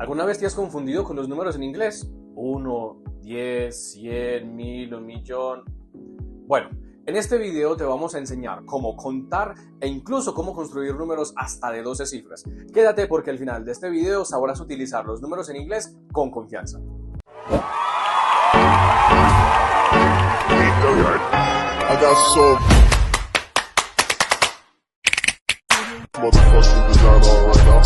¿Alguna vez te has confundido con los números en inglés? 1, 10, 100, 1000, un millón. Bueno, en este video te vamos a enseñar cómo contar e incluso cómo construir números hasta de 12 cifras. Quédate porque al final de este video sabrás utilizar los números en inglés con confianza. I got some motherfucking design on right now.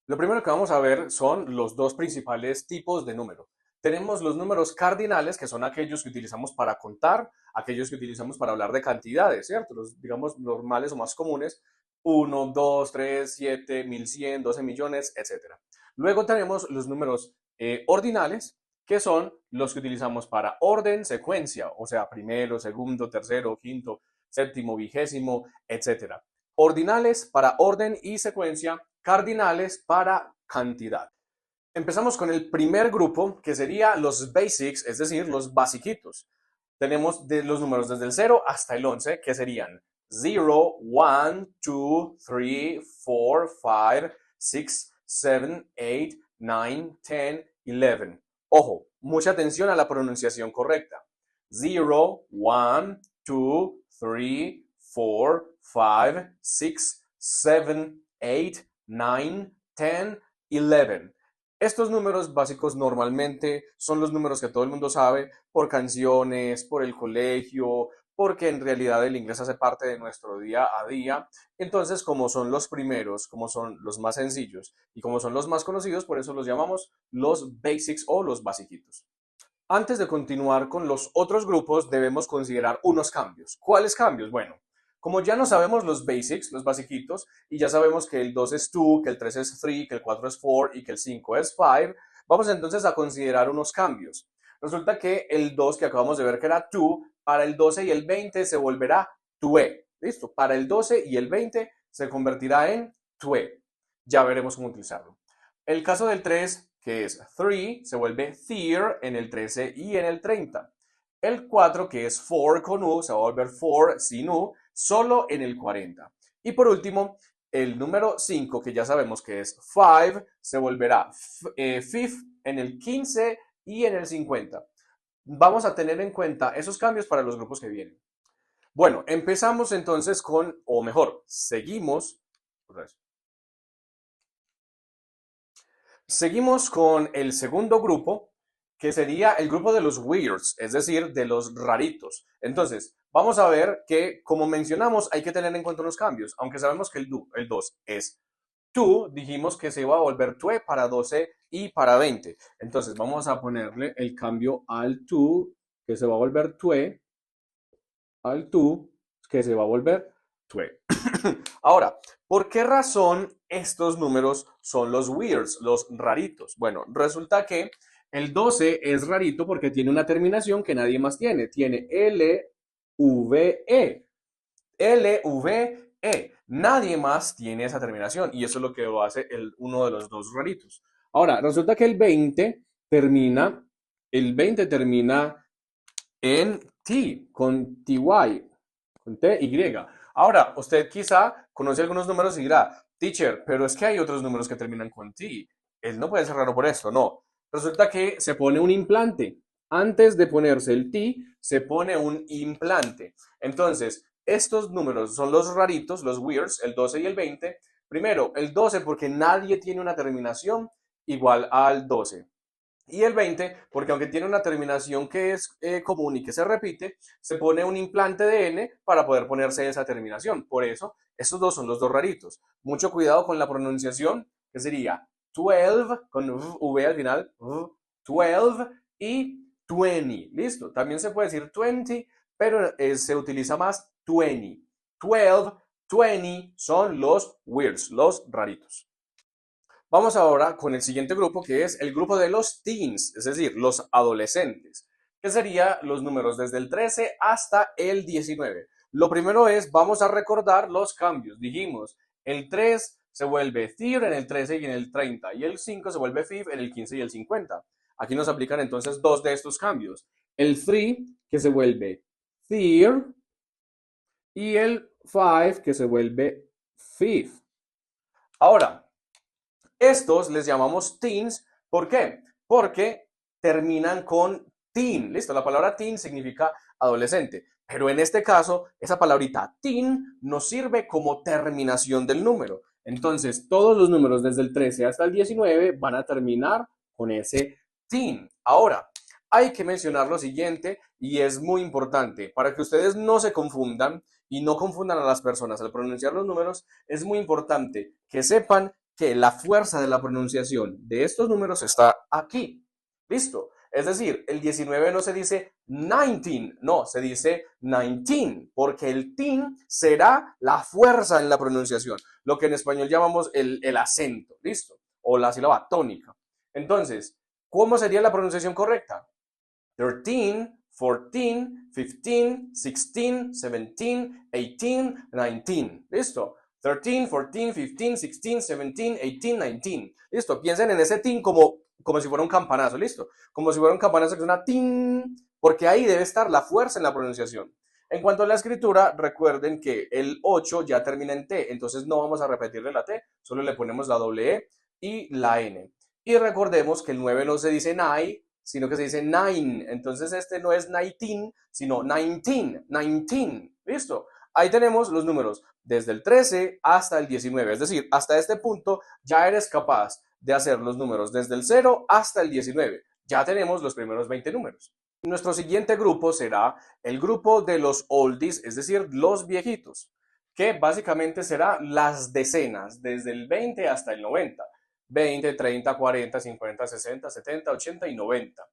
Lo primero que vamos a ver son los dos principales tipos de número. Tenemos los números cardinales, que son aquellos que utilizamos para contar, aquellos que utilizamos para hablar de cantidades, ¿cierto? Los, digamos, normales o más comunes, 1, 2, 3, 7, 1100, 12 millones, etc. Luego tenemos los números ordinales, que son los que utilizamos para orden, secuencia, o sea, primero, segundo, tercero, quinto, séptimo, vigésimo, etc. Ordinales para orden y secuencia, cardinales para cantidad. Empezamos con el primer grupo, que sería los basics, es decir, los basiquitos. Tenemos de los números desde el 0 hasta el 11, que serían 0, 1, 2, 3, 4, 5, 6, 7, 8, 9, 10, 11. Ojo, mucha atención a la pronunciación correcta. 0, 1, 2, 3, 4, 5, 6, 7, 8, 9, 10, 11. Estos números básicos normalmente son los números que todo el mundo sabe por canciones, por el colegio, porque en realidad el inglés hace parte de nuestro día a día. Entonces, como son los primeros, como son los más sencillos y como son los más conocidos, por eso los llamamos los basics o los basiquitos. Antes de continuar con los otros grupos, debemos considerar unos cambios. ¿Cuáles cambios? Bueno, como ya no sabemos los basics, los basiquitos, y ya sabemos que el 2 es 2, que el 3 es 3, que el 4 es 4 y que el 5 es 5, vamos entonces a considerar unos cambios. Resulta que el 2 que acabamos de ver que era 2, para el 12 y el 20 se volverá 2. ¿Listo? Para el 12 y el 20 se convertirá en 2. Ya veremos cómo utilizarlo. El caso del 3, que es 3, se vuelve 3 en el 13 y en el 30. El 4, que es 4 con U, se va a volver 4 sin U, solo en el 40. Y por último, el número 5, que ya sabemos que es 5, se volverá 5 en el 15 y en el 50. Vamos a tener en cuenta esos cambios para los grupos que vienen. Bueno, empezamos entonces con, o mejor, seguimos con el segundo grupo, que sería el grupo de los weirds, es decir, de los raritos. Entonces, vamos a ver que, como mencionamos, hay que tener en cuenta unos cambios. Aunque sabemos que el 2 es 2, dijimos que se iba a volver 2 para 12 y para 20. Entonces, vamos a ponerle el cambio al 2, que se va a volver 2, al 2, que se va a volver 2. Ahora, ¿por qué razón estos números son los weirds, los raritos? Bueno, resulta que el 12 es rarito porque tiene una terminación que nadie más tiene. Tiene LVE. LVE. Nadie más tiene esa terminación y eso es lo que lo hace uno de los dos raritos. Ahora, resulta que el 20 termina en T, con TY, con TY. Ahora, usted quizá conoce algunos números y dirá, teacher, pero es que hay otros números que terminan con T. Él no puede ser raro por esto, no. Resulta que se pone un implante. Antes de ponerse el T, se pone un implante. Entonces, estos números son los raritos, los weirds, el 12 y el 20. Primero, el 12 porque nadie tiene una terminación igual al 12. Y el 20, porque aunque tiene una terminación que es común y que se repite, se pone un implante de N para poder ponerse esa terminación. Por eso, estos dos son los dos raritos. Mucho cuidado con la pronunciación, que sería 12, con V al final, 12 y 20. Listo. También se puede decir 20, pero se utiliza más 20. 12, 20 son los weirds, los raritos. Vamos ahora con el siguiente grupo, que es el grupo de los teens, es decir, los adolescentes, que sería los números desde el 13 hasta el 19. Lo primero es, vamos a recordar los cambios. Dijimos, el 3 se vuelve 3 en el 13 y en el 30, y el 5 se vuelve 5 en el 15 y el 50. Aquí nos aplican entonces dos de estos cambios. El 3, que se vuelve third, y el 5 que se vuelve fifth. Ahora, estos les llamamos teens. ¿Por qué? Porque terminan con teen. Listo, la palabra teen significa adolescente. Pero en este caso, esa palabrita teen nos sirve como terminación del número. Entonces, todos los números desde el 13 hasta el 19 van a terminar con ese teen. Ahora, hay que mencionar lo siguiente y es muy importante para que ustedes no se confundan y no confundan a las personas al pronunciar los números. Es muy importante que sepan que la fuerza de la pronunciación de estos números está aquí. ¿Listo? Es decir, el 19 no se dice 19, no, se dice 19, porque el tin será la fuerza en la pronunciación, lo que en español llamamos el acento, ¿listo? O la sílaba tónica. Entonces, ¿cómo sería la pronunciación correcta? 13, 14, 15, 16, 17, 18, 19. ¿Listo? 13, 14, 15, 16, 17, 18, 19. ¿Listo? Piensen en ese tin como si fuera un campanazo, ¿listo? Como si fuera un campanazo que es una tin, porque ahí debe estar la fuerza en la pronunciación. En cuanto a la escritura, recuerden que el 8 ya termina en T, entonces no vamos a repetirle la T, solo le ponemos la doble E y la N. Y recordemos que el 9 no se dice nine, sino que se dice nine. Entonces este no es 19, sino 19, 19. ¿Listo? Ahí tenemos los números desde el 13 hasta el 19. Es decir, hasta este punto ya eres capaz de hacer los números desde el 0 hasta el 19. Ya tenemos los primeros 20 números. Nuestro siguiente grupo será el grupo de los oldies, es decir, los viejitos, que básicamente será las decenas, desde el 20 hasta el 90. 20, 30, 40, 50, 60, 70, 80 y 90.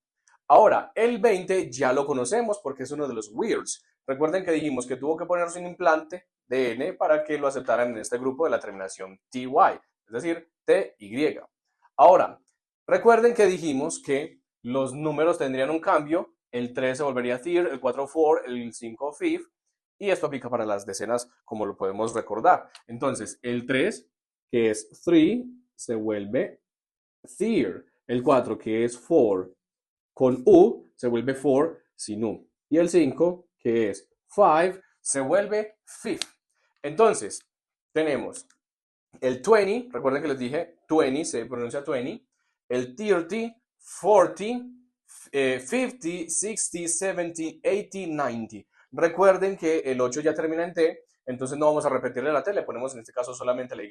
Ahora, el 20 ya lo conocemos porque es uno de los weirds. Recuerden que dijimos que tuvo que ponerse un implante de N para que lo aceptaran en este grupo de la terminación TY, es decir, TY. Ahora, recuerden que dijimos que los números tendrían un cambio, el 3 se volvería third, el 4 fourth, el 5 fifth, y esto aplica para las decenas como lo podemos recordar. Entonces, el 3, que es 3, se vuelve third. El 4, que es 4, con U, se vuelve 4 sin U. Y el 5, que es 5, se vuelve fifth. Entonces, tenemos el 20, recuerden que les dije 20, se pronuncia 20, el 30, 40, 50, 60, 70, 80, 90. Recuerden que el 8 ya termina en T, entonces no vamos a repetirle la T, le ponemos en este caso solamente la Y.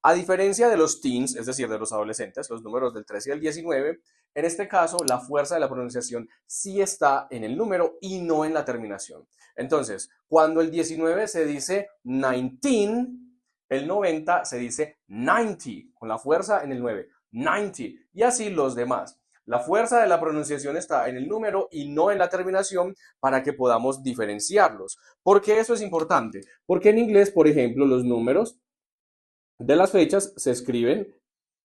A diferencia de los teens, es decir, de los adolescentes, los números del 13 y el 19, en este caso la fuerza de la pronunciación sí está en el número y no en la terminación. Entonces, cuando el 19 se dice 19, el 90 se dice 90, con la fuerza en el 9, 90, y así los demás. La fuerza de la pronunciación está en el número y no en la terminación para que podamos diferenciarlos. ¿Por qué eso es importante? Porque en inglés, por ejemplo, los números de las fechas se escriben,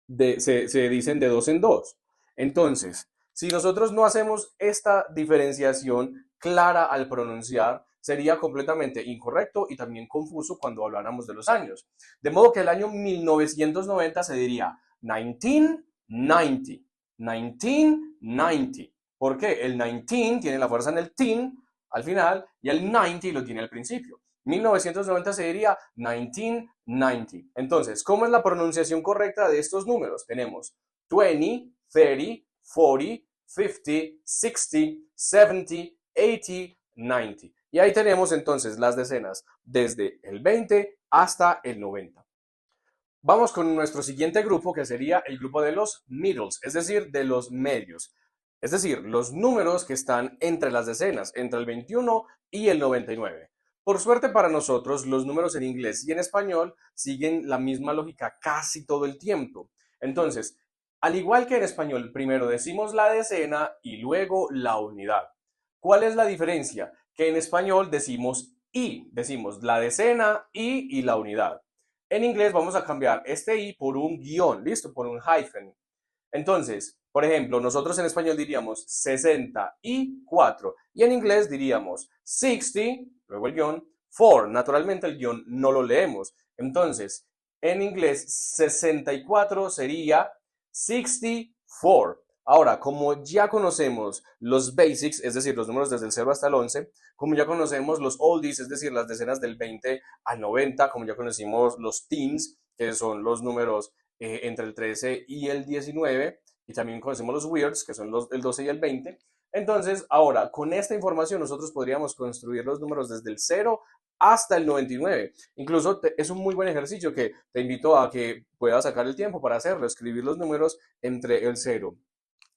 se dicen de dos en dos. Entonces, si nosotros no hacemos esta diferenciación clara al pronunciar, sería completamente incorrecto y también confuso cuando habláramos de los años. De modo que el año 1990 se diría 1990, 1990. ¿Por qué? El 19 tiene la fuerza en el teen al final y el 90 lo tiene al principio. 1990 se diría 1990. Entonces, ¿cómo es la pronunciación correcta de estos números? Tenemos 20, 30, 40, 50, 60, 70, 80, 90. Y ahí tenemos entonces las decenas desde el 20 hasta el 90. Vamos con nuestro siguiente grupo, que sería el grupo de los middles, es decir, de los medios. Es decir, los números que están entre las decenas, entre el 21 y el 99. Por suerte para nosotros, los números en inglés y en español siguen la misma lógica casi todo el tiempo. Entonces, al igual que en español, primero decimos la decena y luego la unidad. ¿Cuál es la diferencia? Que en español decimos decimos la decena y la unidad. En inglés vamos a cambiar este i por un guión, ¿listo? Por un hyphen. Entonces, por ejemplo, nosotros en español diríamos 64 y en inglés diríamos 60, luego el guión, 4. Naturalmente el guión no lo leemos. Entonces, en inglés 64 sería 64. Ahora, como ya conocemos los basics, es decir, los números desde el 0 hasta el 11, como ya conocemos los oldies, es decir, las decenas del 20 al 90, como ya conocimos los teens, que son los números entre el 13 y el 19, y también conocemos los weirds, que son el 12 y el 20. Entonces, ahora, con esta información nosotros podríamos construir los números desde el 0 hasta el 99. Incluso es un muy buen ejercicio que te invito a que puedas sacar el tiempo para hacerlo, escribir los números entre el 0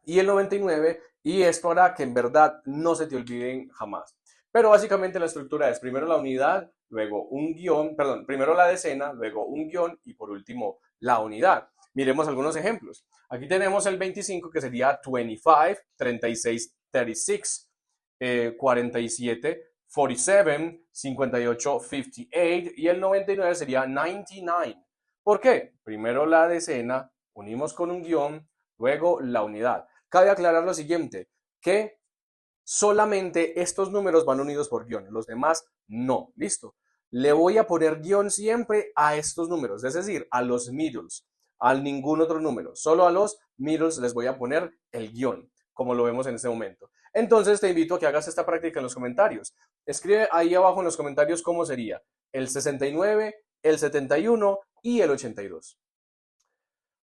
y el 99, y esto hará que en verdad no se te olviden jamás. Pero básicamente la estructura es primero la unidad, luego un guión, perdón, primero la decena, luego un guión y por último la unidad. Miremos algunos ejemplos. Aquí tenemos el 25, que sería 25, 36, 36, 47, 47, 58, 58, y el 99 sería 99. ¿Por qué? Primero la decena, unimos con un guión, luego la unidad. Cabe aclarar lo siguiente, que solamente estos números van unidos por guión, los demás no. Listo. Le voy a poner guión siempre a estos números, es decir, a los middles, a ningún otro número. Solo a los middles les voy a poner el guión, como lo vemos en este momento. Entonces te invito a que hagas esta práctica en los comentarios. Escribe ahí abajo en los comentarios cómo sería el 69, el 71 y el 82.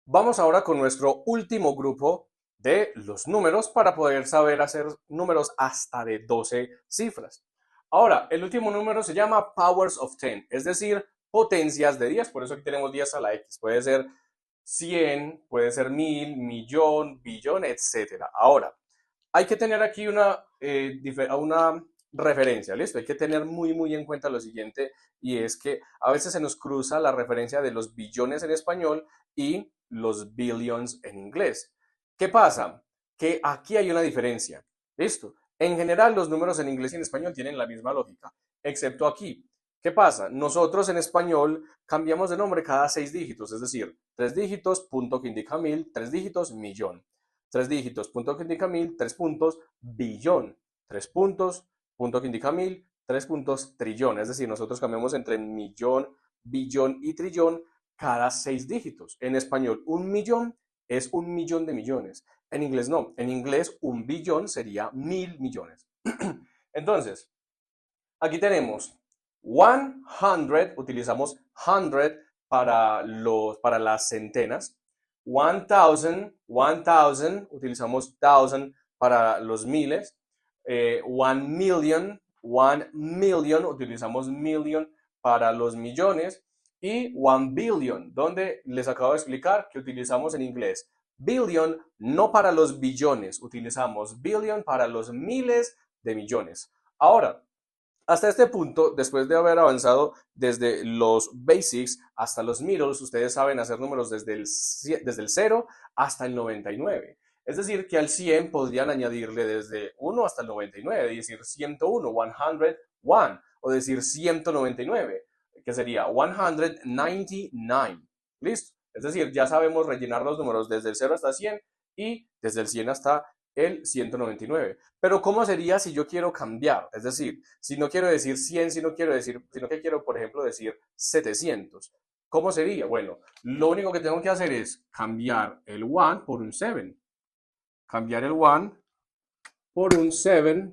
Vamos ahora con nuestro último grupo de los números para poder saber hacer números hasta de 12 cifras. Ahora, el último número se llama powers of 10, es decir, potencias de 10, por eso aquí tenemos 10 a la X. Puede ser 100, puede ser 1000, millón, billón, etcétera. Ahora, hay que tener aquí una referencia, ¿listo? Hay que tener muy en cuenta lo siguiente, y es que a veces se nos cruza la referencia de los billones en español y los billions en inglés. ¿Qué pasa? Que aquí hay una diferencia, ¿listo? En general, los números en inglés y en español tienen la misma lógica, excepto aquí. ¿Qué pasa? Nosotros en español cambiamos de nombre cada 6 dígitos, es decir, 3 dígitos, punto que indica 1000, 3 dígitos, millón. 3 dígitos, punto que indica 1000, 3 puntos, billón. 3 puntos, punto que indica 1000, 3 puntos, trillón. Es decir, nosotros cambiamos entre millón, billón y trillón cada 6 dígitos. En español, un millón es un millón de millones. En inglés no. En inglés, un billón sería 1000 millones. Entonces, aquí tenemos 100, utilizamos 100 para las centenas. 1000, utilizamos 1000 para los miles. 1 million, utilizamos million para los millones. Y 1 billion, donde les acabo de explicar que utilizamos en inglés billion no para los billones, utilizamos billion para los miles de millones. Ahora, hasta este punto, después de haber avanzado desde los basics hasta los middles, ustedes saben hacer números desde el 0 hasta el 99. Es decir, que al 100 podrían añadirle desde 1 hasta el 99, es decir, 101, 101, o decir 199, que sería 199. ¿Listo? Es decir, ya sabemos rellenar los números desde el 0 hasta 100 y desde el 100 hasta el 199. Pero ¿cómo sería si yo quiero cambiar? Es decir, si no quiero decir 100, sino que quiero, por ejemplo, decir 700. ¿Cómo sería? Bueno, lo único que tengo que hacer es cambiar el 1 por un 7. Cambiar el 1 por un 7.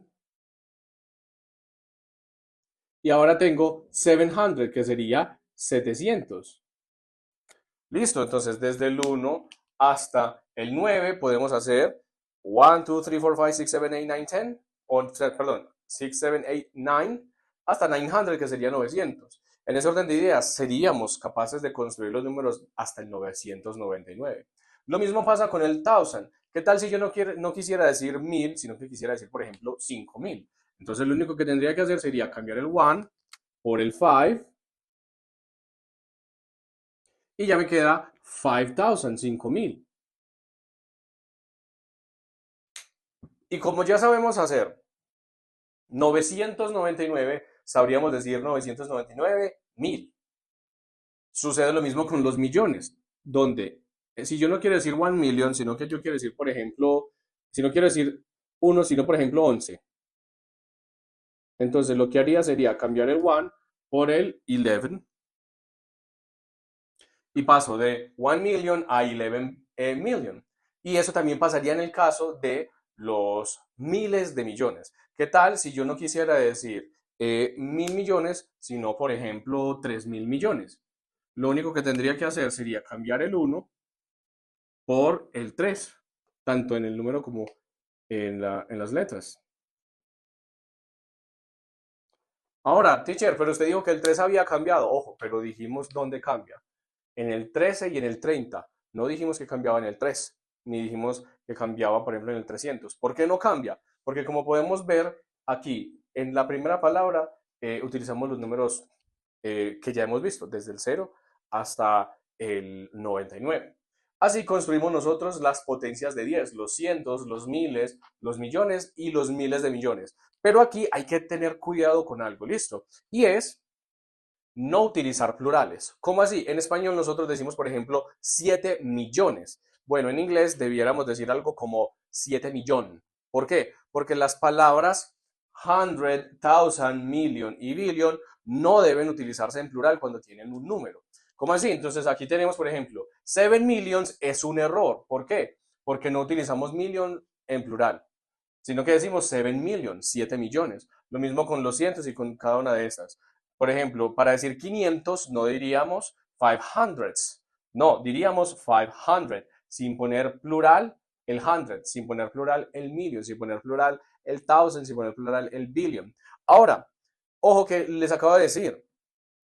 Y ahora tengo 700, que sería 700. Listo, entonces desde el 1 hasta el 9 podemos hacer 1, 2, 3, 4, 5, 6, 7, 8, 9, 10, perdón, 6, 7, 8, 9, hasta 900, que sería 900. En ese orden de ideas, seríamos capaces de construir los números hasta el 999. Lo mismo pasa con el 1000. ¿Qué tal si yo no quisiera decir 1000, sino que quisiera decir, por ejemplo, 5000? Entonces lo único que tendría que hacer sería cambiar el 1 por el 5, y ya me queda 5000, 5000. Y como ya sabemos hacer 999, sabríamos decir 999,000. Sucede lo mismo con los millones, donde si yo no quiero decir 1 million, sino que yo quiero decir, por ejemplo, si no quiero decir 1, sino por ejemplo 11. Entonces lo que haría sería cambiar el 1 por el 11, y paso de 1 million a 11 million. Y eso también pasaría en el caso de los miles de millones. ¿Qué tal si yo no quisiera decir 1.000 millones, sino, por ejemplo, 3.000 millones? Lo único que tendría que hacer sería cambiar el uno por el 3, tanto en el número como en las letras. Ahora, teacher, pero usted dijo que el 3 había cambiado. Ojo, pero dijimos dónde cambia. En el 13 y en el 30. No dijimos que cambiaba en el 3, ni dijimos que cambiaba, por ejemplo, en el 300. ¿Por qué no cambia? Porque como podemos ver aquí, en la primera palabra utilizamos los números que ya hemos visto, desde el 0 hasta el 99. Así construimos nosotros las potencias de 10, los cientos, los miles, los millones y los miles de millones. Pero aquí hay que tener cuidado con algo, ¿listo? Y es no utilizar plurales. ¿Cómo así? En español nosotros decimos, por ejemplo, 7 millones. Bueno, en inglés debiéramos decir algo como 7 millón. ¿Por qué? Porque las palabras hundred, thousand, million y billion no deben utilizarse en plural cuando tienen un número. ¿Cómo así? Entonces aquí tenemos, por ejemplo, 7 millions es un error. ¿Por qué? Porque no utilizamos million en plural, sino que decimos 7 million, 7 millones. Lo mismo con los cientos y con cada una de estas. Por ejemplo, para decir 500 no diríamos 500s, no, diríamos 500, sin poner plural el hundred, sin poner plural el million, sin poner plural el thousand, sin poner plural el billion. Ahora, ojo que les acabo de decir,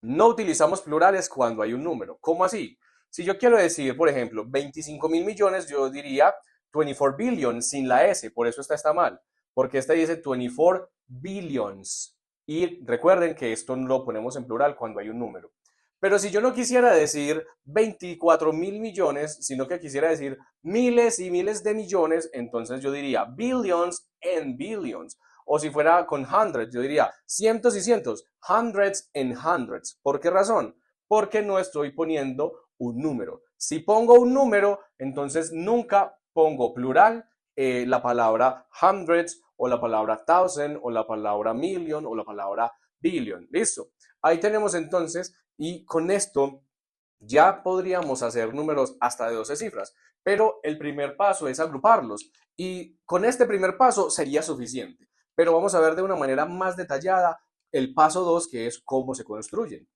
no utilizamos plurales cuando hay un número. ¿Cómo así? Si yo quiero decir, por ejemplo, 25.000 millones, yo diría 24 billion sin la S, por eso esta está mal, porque esta dice 24 billions. Y recuerden que esto no lo ponemos en plural cuando hay un número. Pero si yo no quisiera decir 24.000 millones, sino que quisiera decir miles y miles de millones, entonces yo diría billions and billions. O si fuera con hundreds, yo diría cientos y cientos, hundreds and hundreds. ¿Por qué razón? Porque no estoy poniendo un número. Si pongo un número, entonces nunca pongo plural la palabra hundreds o la palabra thousand o la palabra million o la palabra billion. ¿Listo? Ahí tenemos entonces, y con esto ya podríamos hacer números hasta de 12 cifras, pero el primer paso es agruparlos y con este primer paso sería suficiente. Pero vamos a ver de una manera más detallada el paso 2, que es cómo se construyen.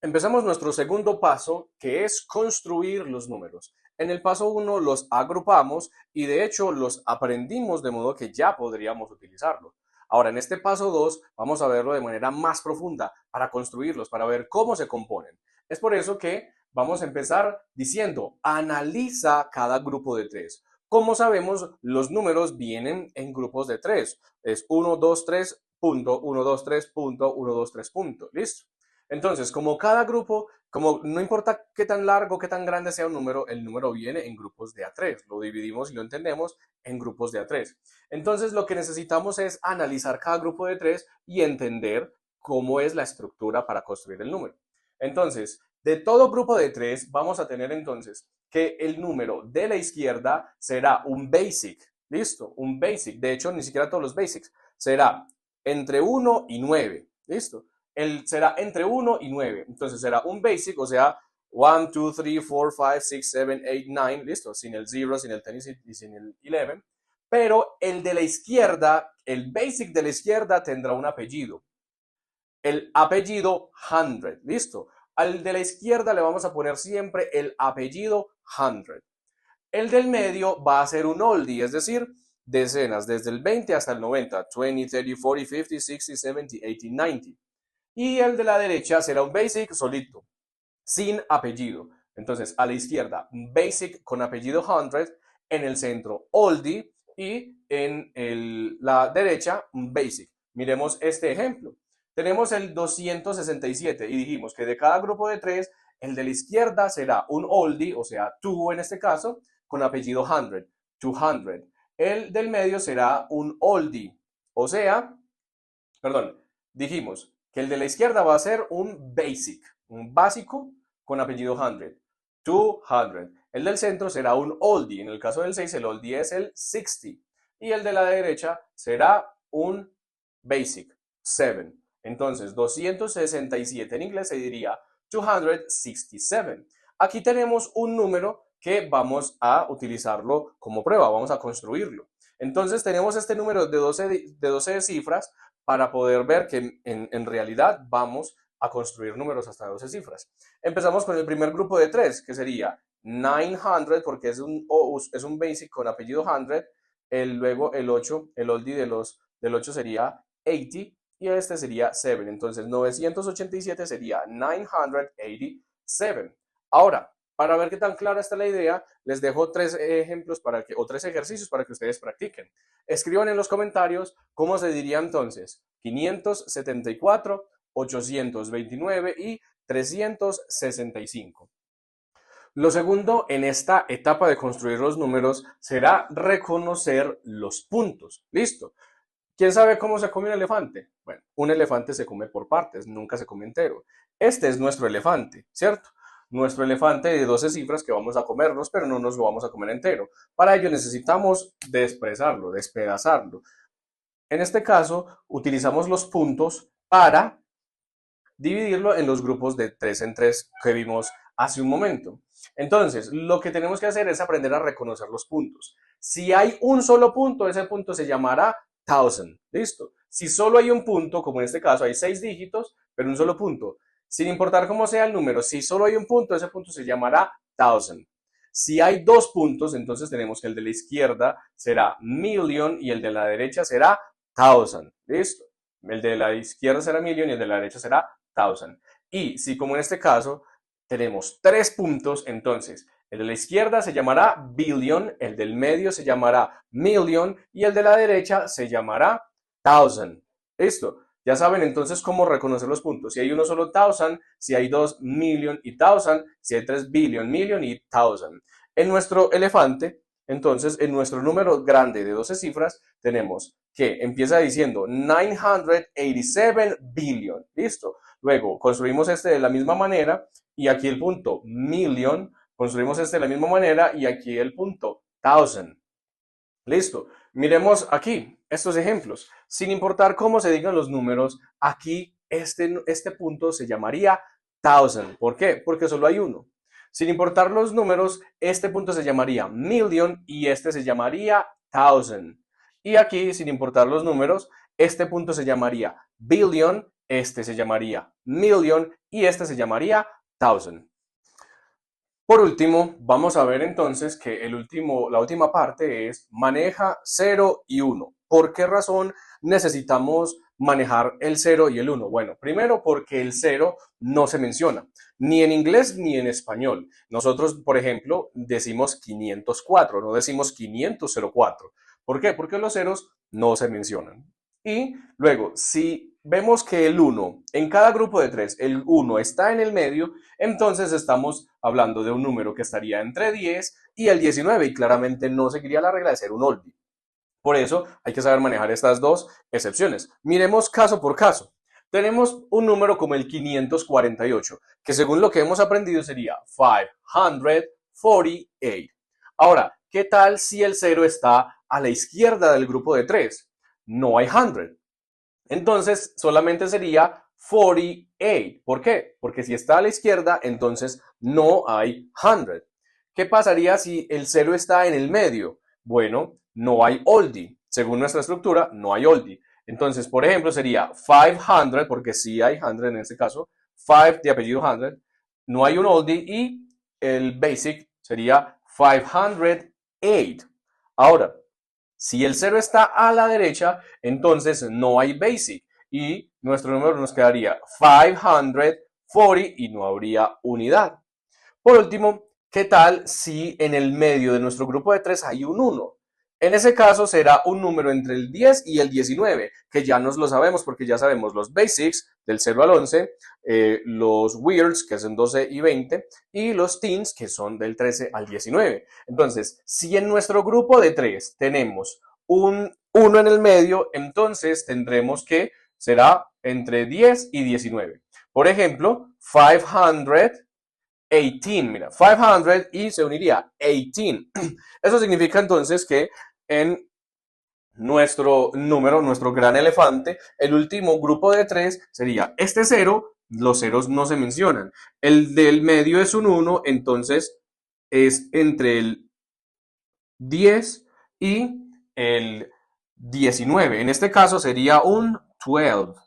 Empezamos nuestro segundo paso, que es construir los números. En el paso 1 los agrupamos y de hecho los aprendimos de modo que ya podríamos utilizarlos. Ahora, en este paso 2 vamos a verlo de manera más profunda para construirlos, para ver cómo se componen. Es por eso que vamos a empezar diciendo, analiza cada grupo de 3. Como sabemos, los números vienen en grupos de 3. Es 1, 2, 3, punto, 1, 2, 3, punto, 1, 2, 3, punto. ¿Listo? Entonces, como cada grupo, como no importa qué tan largo, qué tan grande sea un número, el número viene en grupos de A3. Lo dividimos y lo entendemos en grupos de A3. Entonces, lo que necesitamos es analizar cada grupo de 3 y entender cómo es la estructura para construir el número. Entonces, de todo grupo de 3, vamos a tener entonces que el número de la izquierda será un basic. ¿Listo? Un basic. De hecho, ni siquiera todos los basics. Será entre 1 y 9. ¿Listo? Será entre 1 y 9. Entonces será un basic, o sea, 1, 2, 3, 4, 5, 6, 7, 8, 9, listo, sin el 0, sin el 10 y sin el 11. Pero el de la izquierda, el basic de la izquierda tendrá un apellido. El apellido 100, listo. Al de la izquierda le vamos a poner siempre el apellido 100. El del medio va a ser un oldie, es decir, decenas, desde el 20 hasta el 90, 20, 30, 40, 50, 60, 70, 80, 90. Y el de la derecha será un basic solito, sin apellido. Entonces, a la izquierda, un basic con apellido 100, en el centro, oldie, y en la derecha, un basic. Miremos este ejemplo. Tenemos el 267 y dijimos que de cada grupo de 3, el de la izquierda será un oldie, o sea, 2 en este caso, con apellido 100, 200. El del medio será un oldie, o sea, perdón, dijimos que el de la izquierda va a ser un basic, un básico con apellido 100, 200. El del centro será un oldie. En el caso del 6, el oldie es el 60. Y el de la derecha será un basic, 7. Entonces, 267 en inglés se diría 267. Aquí tenemos un número que vamos a utilizarlo como prueba, vamos a construirlo. Entonces tenemos este número de 12 cifras para poder ver que en realidad vamos a construir números hasta 12 cifras. Empezamos con el primer grupo de 3, que sería 900, porque es un basic con apellido 100. Luego el 8, el oldie del 8 sería 80 y este sería 7. Entonces 987 sería 987. Ahora, para ver qué tan clara está la idea, les dejo tres ejemplos o tres ejercicios para que ustedes practiquen. Escriban en los comentarios cómo se diría entonces 574, 829 y 365. Lo segundo en esta etapa de construir los números será reconocer los puntos. ¿Listo? ¿Quién sabe cómo se come un elefante? Bueno, un elefante se come por partes, nunca se come entero. Este es nuestro elefante, ¿cierto? Nuestro elefante de 12 cifras que vamos a comernos, pero no nos lo vamos a comer entero. Para ello necesitamos desprezarlo, despedazarlo. En este caso, utilizamos los puntos para dividirlo en los grupos de 3 en 3 que vimos hace un momento. Entonces, lo que tenemos que hacer es aprender a reconocer los puntos. Si hay un solo punto, ese punto se llamará 1000. ¿Listo? Si solo hay un punto, como en este caso hay 6 dígitos, pero un solo punto, sin importar cómo sea el número, si solo hay un punto, ese punto se llamará 1000. Si hay dos puntos, entonces tenemos que el de la izquierda será million y el de la derecha será 1000. ¿Listo? El de la izquierda será million y el de la derecha será 1000. Y si como en este caso tenemos 3 puntos, entonces el de la izquierda se llamará billion, el del medio se llamará million y el de la derecha se llamará 1000. ¿Listo? Ya saben entonces cómo reconocer los puntos. Si hay uno solo 1000, si hay dos million y 1000, si hay tres billion, million y 1000. En nuestro elefante, entonces en nuestro número grande de 12 cifras, tenemos que empieza diciendo 987 billion. ¿Listo? Luego construimos este de la misma manera y aquí el punto million, construimos este de la misma manera y aquí el punto 1000. Listo. Miremos aquí estos ejemplos. Sin importar cómo se digan los números, aquí este punto se llamaría 1000. ¿Por qué? Porque solo hay uno. Sin importar los números, este punto se llamaría million y este se llamaría 1000. Y aquí, sin importar los números, este punto se llamaría billion, este se llamaría million y este se llamaría 1000. Por último, vamos a ver entonces que la última parte es maneja 0 y 1. ¿Por qué razón necesitamos manejar el 0 y el 1? Bueno, primero porque el 0 no se menciona, ni en inglés ni en español. Nosotros, por ejemplo, decimos 504, no decimos 504. ¿Por qué? Porque los ceros no se mencionan. Y luego, si vemos que el 1, en cada grupo de 3, el 1 está en el medio, entonces estamos hablando de un número que estaría entre 10 y el 19 y claramente no seguiría la regla de ser un oldie. Por eso hay que saber manejar estas dos excepciones. Miremos caso por caso. Tenemos un número como el 548, que según lo que hemos aprendido sería 548. Ahora, ¿qué tal si el 0 está a la izquierda del grupo de 3? No hay 100. Entonces, solamente sería 48. ¿Por qué? Porque si está a la izquierda, entonces no hay 100. ¿Qué pasaría si el 0 está en el medio? Bueno, no hay oldie. Según nuestra estructura, no hay oldie. Entonces, por ejemplo, sería 500, porque sí hay 100 en este caso, 5 de apellido 100, no hay un oldie y el basic sería 508. Ahora, si el 0 está a la derecha, entonces no hay basic y nuestro número nos quedaría 540 y no habría unidad. Por último, ¿qué tal si en el medio de nuestro grupo de 3 hay un 1? En ese caso será un número entre el 10 y el 19, que ya nos lo sabemos porque ya sabemos los basics del 0 al 11, los weirds, que son 12 y 20, y los teens, que son del 13 al 19. Entonces, si en nuestro grupo de 3 tenemos un 1 en el medio, entonces tendremos que será entre 10 y 19. Por ejemplo, 518, mira, 500 y se uniría 18. Eso significa entonces que en nuestro número, nuestro gran elefante, el último grupo de 3 sería este 0, los ceros no se mencionan. El del medio es un 1, entonces es entre el 10 y el 19. En este caso sería un 12,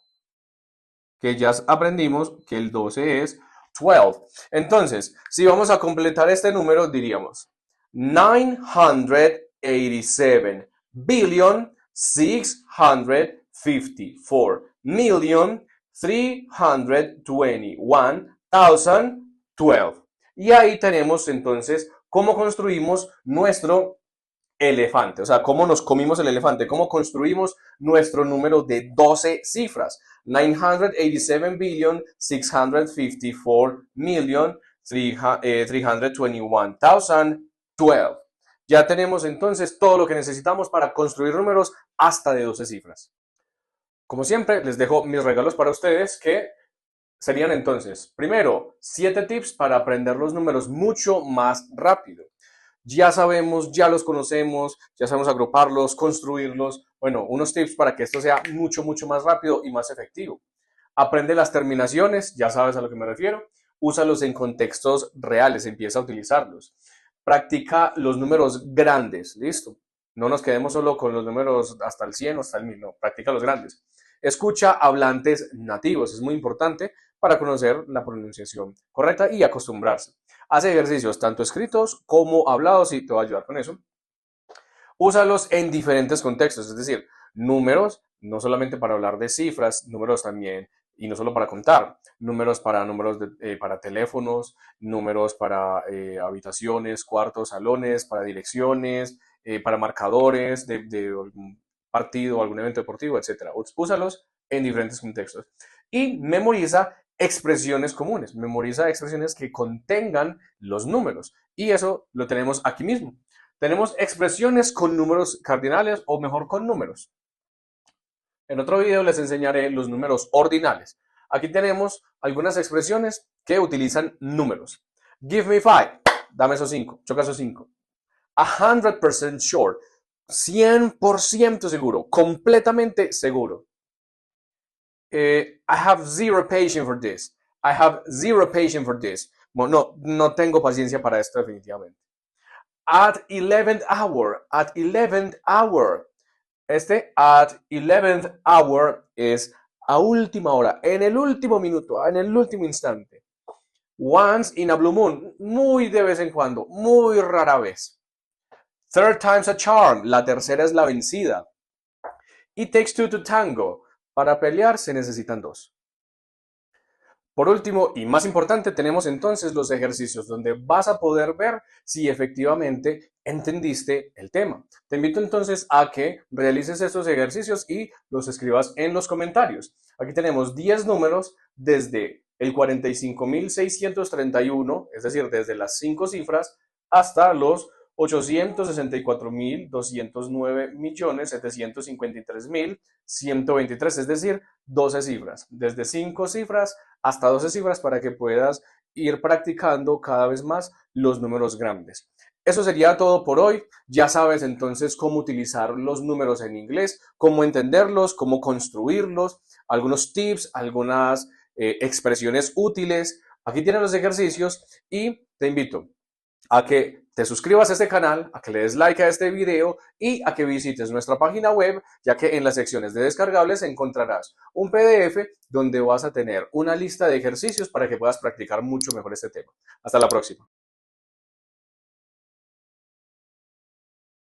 que ya aprendimos que el 12 es 12. Entonces, si vamos a completar este número, diríamos 987 billion 654 million 321,012. Y ahí tenemos entonces cómo construimos nuestro elefante, o sea, cómo nos comimos el elefante, cómo construimos nuestro número de 12 cifras. 987 billion 654 million 321,012. Ya tenemos entonces todo lo que necesitamos para construir números hasta de 12 cifras. Como siempre, les dejo mis regalos para ustedes, que serían entonces, primero, 7 tips para aprender los números mucho más rápido. Ya sabemos, ya los conocemos, ya sabemos agruparlos, construirlos. Bueno, unos tips para que esto sea mucho, mucho más rápido y más efectivo. Aprende las terminaciones, ya sabes a lo que me refiero. Úsalos en contextos reales, empieza a utilizarlos. Practica los números grandes, listo. No nos quedemos solo con los números hasta el 100 o hasta el 1000, no, practica los grandes. Escucha hablantes nativos, es muy importante para conocer la pronunciación correcta y acostumbrarse. Hace ejercicios tanto escritos como hablados y te va a ayudar con eso. Úsalos en diferentes contextos, es decir, números, no solamente para hablar de cifras, números también, y no solo para contar, números para teléfonos, números para habitaciones, cuartos, salones, para direcciones, para marcadores de algún partido, algún evento deportivo, etc. Úsalos en diferentes contextos. Y memoriza expresiones comunes, memoriza expresiones que contengan los números. Y eso lo tenemos aquí mismo. Tenemos expresiones con números cardinales, o mejor, con números. En otro video les enseñaré los números ordinales. Aquí tenemos algunas expresiones que utilizan números. Give me 5, dame esos 5, choca esos 5. 100% sure, 100% seguro, completamente seguro. I have zero patience for this. I have zero patience for this. Bueno, no tengo paciencia para esto definitivamente. At 11th hour, at 11th hour. Este at 11th hour es a última hora, en el último minuto, en el último instante. Once in a blue moon, muy de vez en cuando, muy rara vez. Third time's a charm, la tercera es la vencida. It takes two to tango, para pelear se necesitan dos. Por último, y más importante, tenemos entonces los ejercicios donde vas a poder ver si efectivamente entendiste el tema. Te invito entonces a que realices estos ejercicios y los escribas en los comentarios. Aquí tenemos 10 números desde el 45.631, es decir, desde las 5 cifras, hasta los 864.209.753.123, es decir, 12 cifras, desde 5 cifras hasta 12 cifras, para que puedas ir practicando cada vez más los números grandes. Eso sería todo por hoy. Ya sabes entonces cómo utilizar los números en inglés, cómo entenderlos, cómo construirlos, algunos tips, algunas expresiones útiles. Aquí tienes los ejercicios y te invito a que te suscribas a este canal, a que le des like a este video y a que visites nuestra página web, ya que en las secciones de descargables encontrarás un PDF donde vas a tener una lista de ejercicios para que puedas practicar mucho mejor este tema. Hasta la próxima.